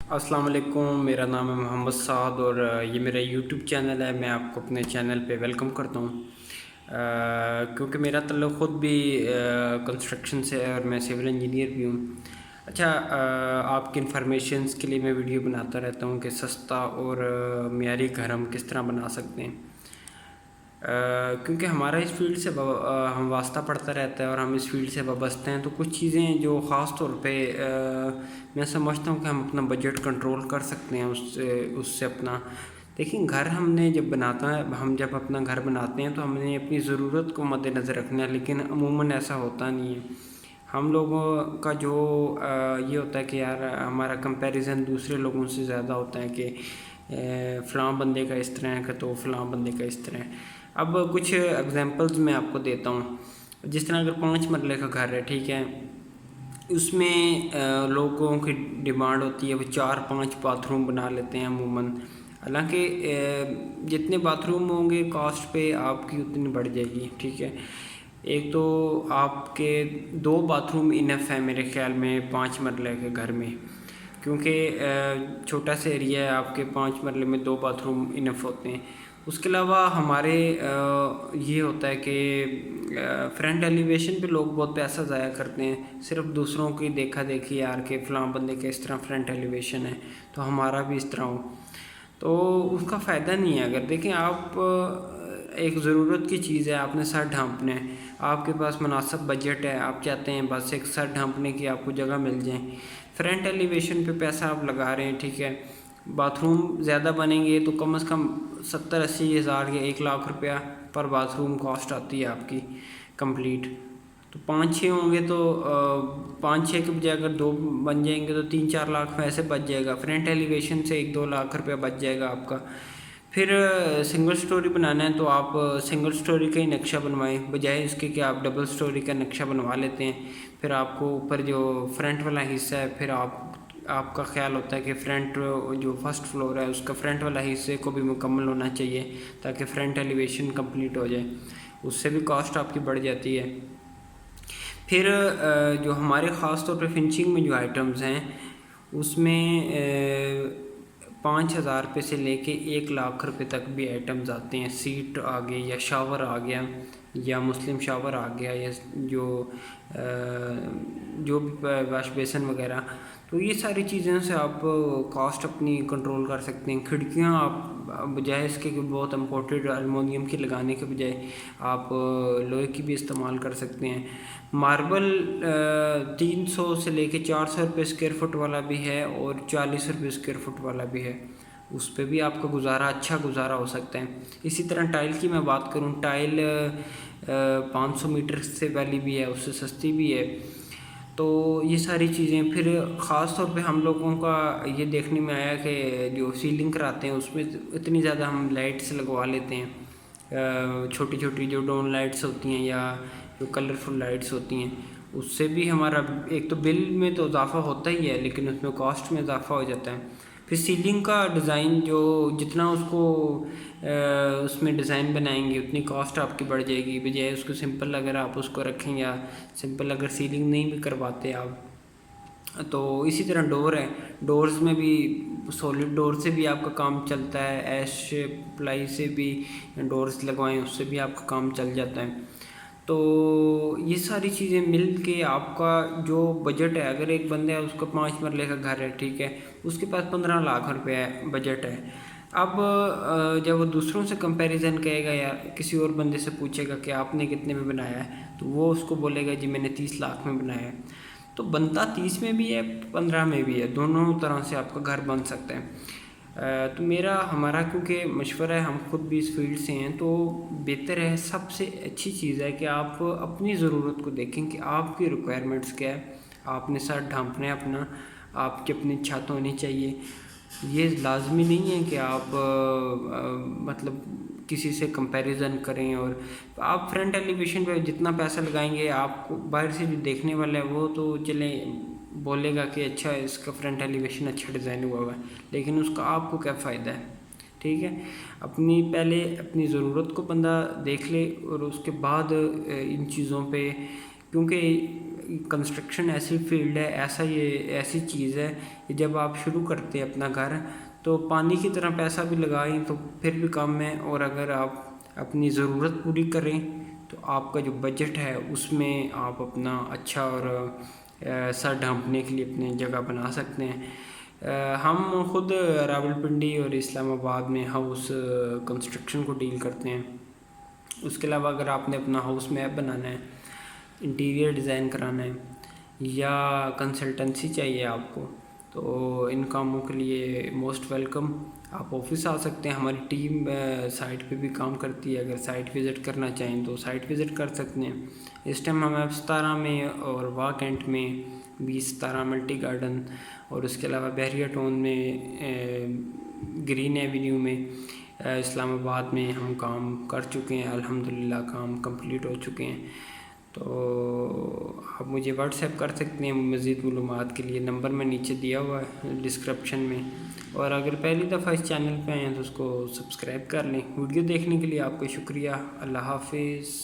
السلام علیکم، میرا نام ہے محمد سعد اور یہ میرا یوٹیوب چینل ہے۔ میں آپ کو اپنے چینل پہ ویلکم کرتا ہوں کیونکہ میرا تعلق خود بھی کنسٹرکشن سے ہے اور میں سول انجینئر بھی ہوں۔ اچھا، آپ کی انفارمیشنز کے لیے میں ویڈیو بناتا رہتا ہوں کہ سستا اور معیاری گھر ہم کس طرح بنا سکتے ہیں، کیونکہ ہمارا اس فیلڈ سے ہم واسطہ پڑتا رہتا ہے اور ہم اس فیلڈ سے وابستہ ہیں۔ تو کچھ چیزیں جو خاص طور پہ میں سمجھتا ہوں کہ ہم اپنا بجٹ کنٹرول کر سکتے ہیں اس سے اپنا دیکھیں گھر ہم نے جب بناتا ہے، ہم جب اپنا گھر بناتے ہیں تو ہم نے اپنی ضرورت کو مد نظر رکھنا ہے، لیکن عموماً ایسا ہوتا نہیں ہے۔ ہم لوگوں کا جو یہ ہوتا ہے کہ یار ہمارا کمپیریزن دوسرے لوگوں سے زیادہ ہوتا ہے کہ فلاں بندے کا اس طرح ہے تو فلاں بندے کا اس طرح ہے۔ اب کچھ اگزامپلز میں آپ کو دیتا ہوں۔ جس طرح اگر 5 مرلے کا گھر ہے، ٹھیک ہے، اس میں لوگوں کی ڈیمانڈ ہوتی ہے وہ 4-5 باتھ روم بنا لیتے ہیں عموماً۔ حالانکہ جتنے باتھ روم ہوں گے کاسٹ پہ آپ کی اتنی بڑھ جائے گی، ٹھیک ہے۔ ایک تو آپ کے 2 باتھ روم انف ہے میرے خیال میں 5 مرلے کے گھر میں، کیونکہ چھوٹا سا ایریا ہے، آپ کے 5 مرلے میں 2 باتھ روم انف ہوتے ہیں۔ اس کے علاوہ ہمارے یہ ہوتا ہے کہ فرنٹ ایلیویشن پہ لوگ بہت پیسہ ضائع کرتے ہیں، صرف دوسروں کی دیکھا دیکھی یار کہ فلاں بندے کا اس طرح فرنٹ ایلیویشن ہے تو ہمارا بھی اس طرح ہو، تو اس کا فائدہ نہیں ہے۔ اگر دیکھیں آپ ایک ضرورت کی چیز ہے، آپ نے سر ڈھانپنا ہے، آپ کے پاس مناسب بجٹ ہے، آپ چاہتے ہیں بس ایک سر ڈھانپنے کی آپ کو جگہ مل جائیں، فرنٹ ایلیویشن پہ پیسہ آپ لگا رہے ہیں، ٹھیک ہے، باتھ روم زیادہ بنیں گے تو کم از کم 70-80 ہزار یا 1 لاکھ روپیہ پر باتھ روم کاسٹ آتی ہے آپ کی کمپلیٹ۔ تو 5-6 ہوں گے تو 5-6 کے بجائے اگر 2 بن جائیں گے تو 3-4 لاکھ ویسے بچ جائے گا، فرنٹ ایلیویشن سے 1-2 لاکھ روپیہ بچ جائے گا آپ کا۔ پھر سنگل سٹوری بنانا ہے تو آپ سنگل سٹوری کا ہی نقشہ بنوائیں، بجائے اس کے کہ آپ ڈبل سٹوری کا نقشہ بنوا لیتے ہیں۔ پھر آپ کو اوپر جو فرنٹ والا حصہ ہے، پھر آپ کا خیال ہوتا ہے کہ فرنٹ جو فرسٹ فلور ہے اس کا فرنٹ والا حصے کو بھی مکمل ہونا چاہیے تاکہ فرنٹ ایلیویشن کمپلیٹ ہو جائے، اس سے بھی کاسٹ آپ کی بڑھ جاتی ہے۔ پھر جو ہمارے خاص طور پہ فنشنگ میں جو آئٹمز ہیں اس میں 5,000 روپے سے لے کے 1 لاکھ روپے تک بھی آئٹمز آتے ہیں۔ سیٹ آ گئی یا شاور آ گیا یا مسلم شاور آ گیا یا جو بھی واش بیسن وغیرہ، تو یہ ساری چیزوں سے آپ کاسٹ اپنی کنٹرول کر سکتے ہیں۔ کھڑکیاں آپ بجائے اس کے کہ بہت امپورٹڈ المونیم کی لگانے کے بجائے آپ لوہے کی بھی استعمال کر سکتے ہیں۔ ماربل 300 سے لے کے 400 روپے اسکوائر فٹ والا بھی ہے اور 40 روپے اسکوائر فٹ والا بھی ہے، اس پہ بھی آپ کا گزارا اچھا گزارا ہو سکتا ہے۔ اسی طرح ٹائل کی میں بات کروں، ٹائل 500 میٹر سے والی بھی ہے، اس سے سستی بھی ہے۔ تو یہ ساری چیزیں پھر خاص طور پہ ہم لوگوں کا یہ دیکھنے میں آیا کہ جو سیلنگ کراتے ہیں اس میں اتنی زیادہ ہم لائٹس لگوا لیتے ہیں، چھوٹی چھوٹی جو ڈون لائٹس ہوتی ہیں یا جو کلرفل لائٹس ہوتی ہیں، اس سے بھی ہمارا ایک تو بل میں تو اضافہ ہوتا ہی ہے لیکن اس میں کاسٹ میں اضافہ ہو جاتا ہے۔ پھر سیلنگ کا ڈیزائن جو جتنا اس کو اس میں ڈیزائن بنائیں گے اتنی کاسٹ آپ کی بڑھ جائے گی، بجائے اس کو سمپل اگر آپ اس کو رکھیں یا سمپل اگر سیلنگ نہیں بھی کرواتے آپ۔ تو اسی طرح ڈور ہے، ڈورز میں بھی سولڈ ڈور سے بھی آپ کا کام چلتا ہے، ایش پلائی سے بھی ڈورز لگوائیں اس سے بھی آپ کا کام چل جاتا ہے۔ تو یہ ساری چیزیں مل کے آپ کا جو بجٹ ہے، اگر ایک بندہ ہے اس کا 5 مرلے کا گھر ہے، ٹھیک ہے، اس کے پاس 15 لاکھ روپے بجٹ ہے۔ اب جب وہ دوسروں سے کمپیریزن کہے گا یا کسی اور بندے سے پوچھے گا کہ آپ نے کتنے میں بنایا ہے تو وہ اس کو بولے گا جی میں نے 30 لاکھ میں بنایا ہے، تو بنتا 30 میں بھی ہے 15 میں بھی ہے، دونوں طرح سے آپ کا گھر بن سکتا ہے۔ تو ہمارا کیونکہ مشورہ ہے، ہم خود بھی اس فیلڈ سے ہیں، تو بہتر ہے، سب سے اچھی چیز ہے کہ آپ اپنی ضرورت کو دیکھیں کہ آپ کی ریکوائرمنٹس کیا ہے، آپ نے سر ڈھانپنا ہے اپنا، آپ کی اپنی چھت ہونی چاہیے۔ یہ لازمی نہیں ہے کہ آپ مطلب کسی سے کمپیریزن کریں، اور آپ فرنٹ ایلیویشن پہ جتنا پیسہ لگائیں گے آپ کو باہر سے جو دیکھنے والا ہے وہ تو چلیں بولے گا کہ اچھا اس کا فرنٹ ایلیویشن اچھا ڈیزائن ہوا ہوا ہے، لیکن اس کا آپ کو کیا فائدہ ہے؟ ٹھیک ہے، پہلے اپنی ضرورت کو بندہ دیکھ لے اور اس کے بعد ان چیزوں پہ، کیونکہ کنسٹرکشن ایسی فیلڈ ہے، ایسی چیز ہے کہ جب آپ شروع کرتے ہیں اپنا گھر تو پانی کی طرح پیسہ بھی لگائیں تو پھر بھی کم ہے، اور اگر آپ اپنی ضرورت پوری کریں تو آپ کا جو بجٹ ہے اس میں آپ اپنا اچھا اور سر ڈھانپنے کے لیے اپنی جگہ بنا سکتے ہیں۔ ہم خود راولپنڈی اور اسلام آباد میں ہاؤس کنسٹرکشن کو ڈیل کرتے ہیں۔ اس کے علاوہ اگر آپ نے اپنا ہاؤس میپ بنانا ہے، انٹیریئر ڈیزائن کرانا ہے یا کنسلٹنسی چاہیے آپ کو، تو ان کاموں کے لیے موسٹ ویلکم، آپ آفس آ سکتے ہیں۔ ہماری ٹیم سائٹ پہ بھی کام کرتی ہے، اگر سائٹ وزٹ کرنا چاہیں تو سائٹ وزٹ کر سکتے ہیں۔ اس ٹائم ہم F17 میں اور واہ کینٹ میں 2017 ملٹی گارڈن، اور اس کے علاوہ بحریہ ٹاؤن میں گرین ایونیو میں اسلام آباد میں ہم کام کر چکے ہیں، الحمدللہ کام کمپلیٹ ہو چکے ہیں۔ تو آپ مجھے واٹس ایپ کر سکتے ہیں مزید معلومات کے لیے، نمبر میں نیچے دیا ہوا ہے ڈسکرپشن میں، اور اگر پہلی دفعہ اس چینل پہ آئے ہیں تو اس کو سبسکرائب کر لیں۔ ویڈیو دیکھنے کے لیے آپ کا شکریہ، اللہ حافظ۔